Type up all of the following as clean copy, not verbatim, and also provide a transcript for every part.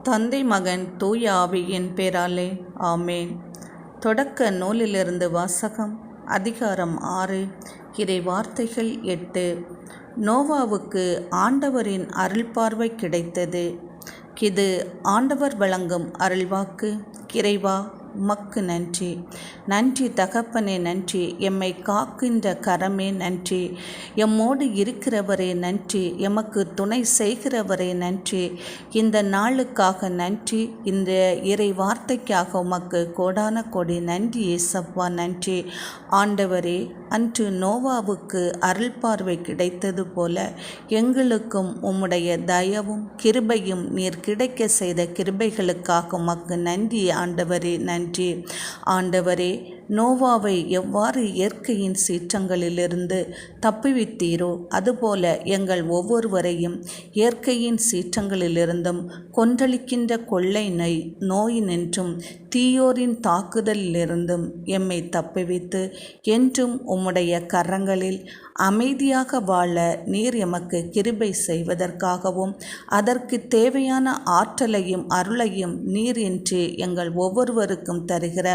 தந்தை மகன் தூய ஆவியின் பேராலே ஆமேன். தொடக்க நூலிலிருந்து வாசகம். அதிகாரம் 6. இறை வார்த்தைகள் 8. நோவாவுக்கு ஆண்டவரின் அருள்பார்வை கிடைத்தது. இது ஆண்டவர் வழங்கும் அருள்வாக்கு. இறைவா உமக்கு நன்றி. நன்றி தகப்பனே, நன்றி. எம்மை காக்கின்ற கரமே நன்றி. எம்மோடு இருக்கிறவரே நன்றி. எமக்கு துணை செய்கிறவரே நன்றி. இந்த நாளுக்காக நன்றி. இந்த இறை வார்த்தைக்காக உமக்கு கோடான கோடி நன்றி ஏசப்பா, நன்றி. ஆண்டவரே, அன்று நோவாவுக்கு அருள் பார்வை கிடைத்தது போல எங்களுக்கும் உம்முடைய தயவும் கிருபையும் நீர் கிடைக்க செய்த கிருபைகளுக்காக உமக்கு நன்றி ஆண்டவரே, நன்றி. ஆண்டவரே, நோவாவை எவ்வாறு இயற்கையின் சீற்றங்களிலிருந்து தப்புவித்தீரோ அதுபோல எங்கள் ஒவ்வொருவரையும் இயற்கையின் சீற்றங்களிலிருந்தும் கொன்றளிக்கின்ற கொள்ளை நோயினின்றும் தீயோரின் தாக்குதலிலிருந்தும் எம்மை தப்புவித்து என்றும் உம்முடைய கரங்களில் அமைதியாக வாழ நீர் எமக்கு கிருபை செய்வதற்காகவும் அதற்கு தேவையான ஆற்றலையும் அருளையும் நீர் என்று எங்கள் ஒவ்வொருவருக்கும் தருகிற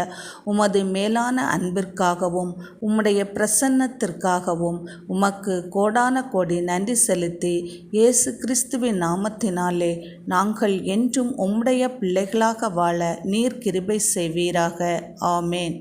உமது மேலான அன்பிற்காகவும் உம்முடைய பிரசன்னத்திற்காகவும் உமக்கு கோடான கோடி நன்றி செலுத்தி இயேசு கிறிஸ்துவின் நாமத்தினாலே நாங்கள் என்றும் உம்முடைய பிள்ளைகளாக வாழ நீர் கிருபை செய்வீராக. ஆமேன்.